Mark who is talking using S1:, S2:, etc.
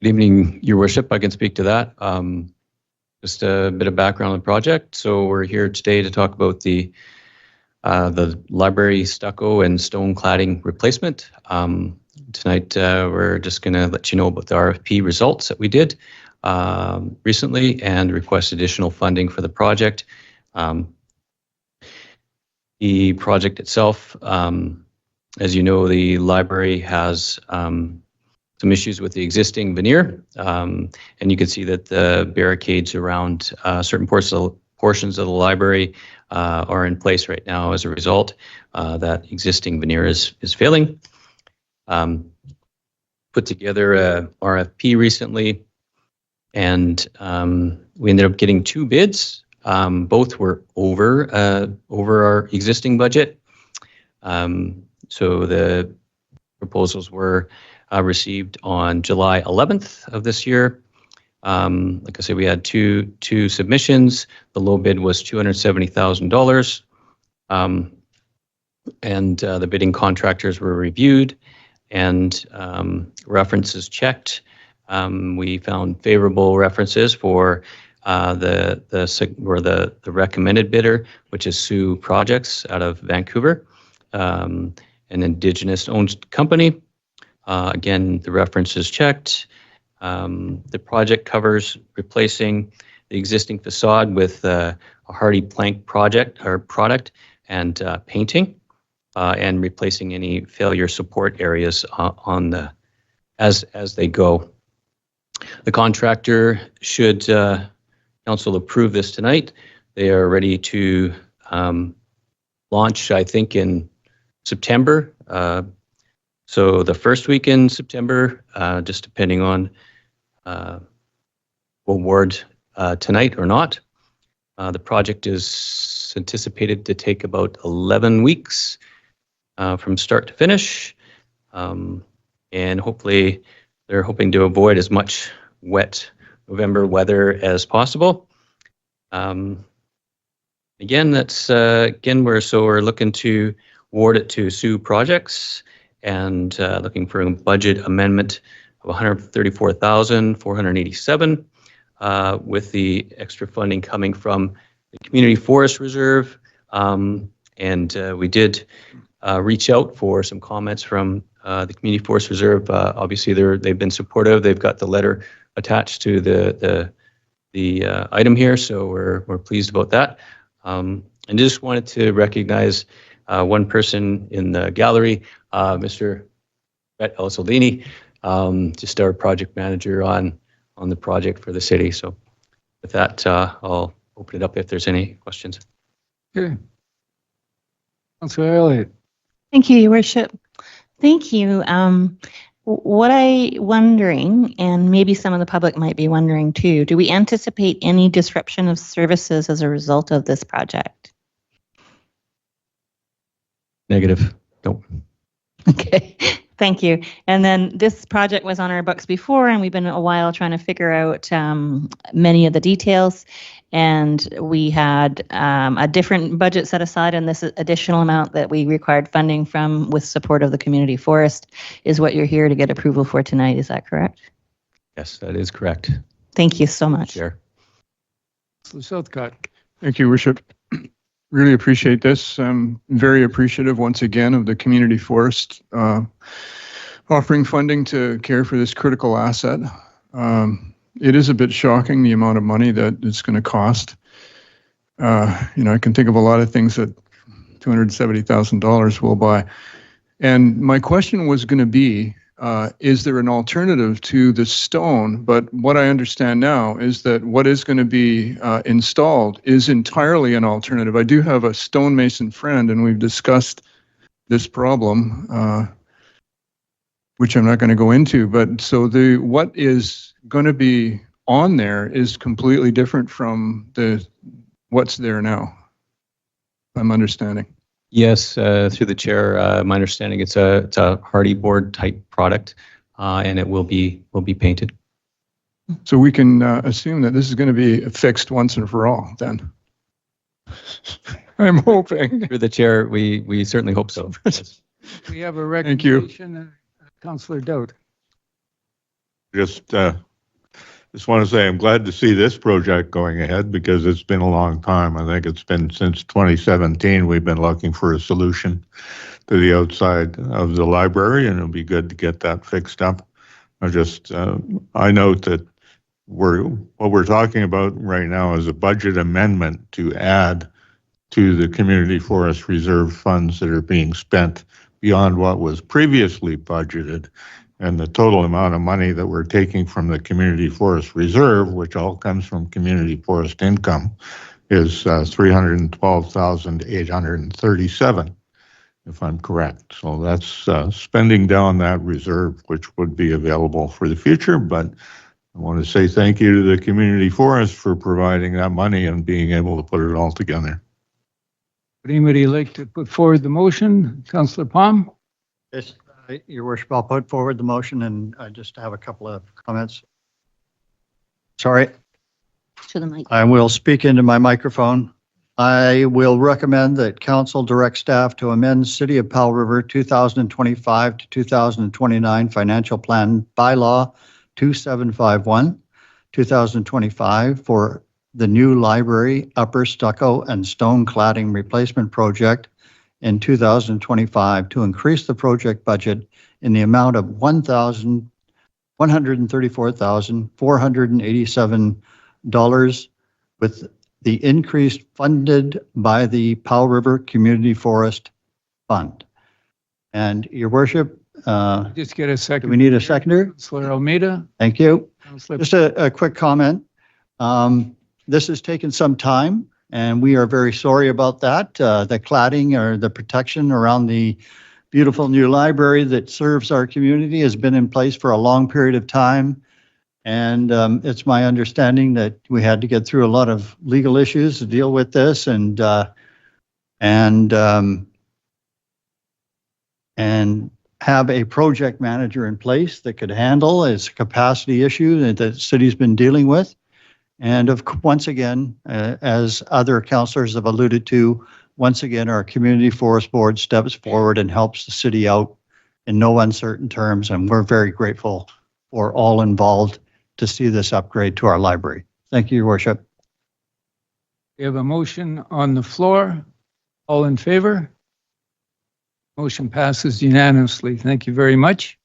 S1: Good evening, Your Worship. I can speak to that. Just a bit of background on the project. So we're here today to talk about the library stucco and stone cladding replacement. Tonight, we're just going to let you know about the RFP results that we did recently and request additional funding for the project. The project itself, as you know, the library has some issues with the existing veneer, and you can see that the barricades around certain portions of the library are in place right now as a result. That existing veneer is failing. Put together a RFP recently, and we ended up getting 2 bids. Both were over our existing budget. So the proposals were received on July 11th of this year. Like I said, we had two submissions. The low bid was $270,000, and the bidding contractors were reviewed and references checked. We found favorable references for the recommended bidder, which is Sioux Projects out of Vancouver, an Indigenous-owned company. Again, the reference is checked. The project covers replacing the existing facade with a hardy plank product and painting, and replacing any failure support areas as they go. The contractor, should council approve this tonight, they are ready to launch, I think, in September. So the first week in September, just depending on award tonight or not. The project is anticipated to take about 11 weeks from start to finish. And hopefully they're hoping to avoid as much wet November weather as possible. Again, we're looking to award it to Sioux Projects, and looking for a budget amendment of $134,487, with the extra funding coming from the Community Forest Reserve. And we did reach out for some comments from the Community Forest Reserve. Obviously, they've been supportive. They've got the letter attached to the item here, so we're pleased about that. And just wanted to recognize one person in the gallery, Mr. Brett Elsaldini, just our project manager on the project for the city. So with that, I'll open it up if there's any questions.
S2: Okay. Councilor Elliott.
S3: Thank you, Your Worship. Thank you. What I'm wondering, and maybe some of the public might be wondering too, do we anticipate any disruption of services as a result of this project?
S1: Negative. Nope.
S3: Okay, thank you. And then this project was on our books before, and we've been a while trying to figure out many of the details. And we had a different budget set aside, and this additional amount that we required funding from with support of the community forest is what you're here to get approval for tonight. Is that correct?
S1: Yes, that is correct.
S3: Thank you so much.
S1: Sure.
S2: Southcott.
S4: Thank you, Worship. Really appreciate this. I'm very appreciative once again of the community forest offering funding to care for this critical asset. It is a bit shocking the amount of money that it's going to cost. I can think of a lot of things that $270,000 will buy. And my question was going to be, is there an alternative to the stone? But what I understand now is that what is going to be installed is entirely an alternative. I do have a stonemason friend, and we've discussed this problem, which I'm not going to go into. But so what is going to be on there is completely different from what's there now. I'm understanding.
S1: Yes, through the chair, my understanding it's a hardy board type product, and it will be painted.
S4: So we can assume that this is going to be fixed once and for all then. I'm hoping.
S1: Through the chair, we certainly hope so.
S2: We have a recommendation. Councillor Doud.
S5: Just want to say I'm glad to see this project going ahead because it's been a long time. I think it's been since 2017 we've been looking for a solution to the outside of the library, and it'll be good to get that fixed up. I note that what we're talking about right now is a budget amendment to add to the community forest reserve funds that are being spent beyond what was previously budgeted. And the total amount of money that we're taking from the community forest reserve, which all comes from community forest income, is $312,837, if I'm correct. So that's spending down that reserve, which would be available for the future. But I want to say thank you to the community forest for providing that money and being able to put it all together.
S2: Would anybody like to put forward the motion? Councillor Palm?
S6: Yes, Your Worship, I'll put forward the motion and I just have a couple of comments. Sorry,
S3: To the mic.
S6: I will speak into my microphone. I will recommend that council direct staff to amend City of Powell River 2025 to 2029 Financial Plan Bylaw 2751, 2025 for the new library upper stucco and stone cladding replacement project in 2025 to increase the project budget in the amount of $134,487 with the increase funded by the Powell River Community Forest Fund. And Your Worship,
S2: Just get a second.
S6: do we need a seconder?
S2: Councillor Almeida?
S6: Thank you.
S2: Councillor
S6: Just a quick comment. This has taken some time, and we are very sorry about that. The cladding or the protection around the beautiful new library that serves our community has been in place for a long period of time. And it's my understanding that we had to get through a lot of legal issues to deal with this and have a project manager in place that could handle its capacity issue that the city's been dealing with. And once again, as other councillors have alluded to, once again, our community forest board steps forward and helps the city out in no uncertain terms. And we're very grateful for all involved to see this upgrade to our library. Thank you, Your Worship.
S2: We have a motion on the floor. All in favor? Motion passes unanimously. Thank you very much.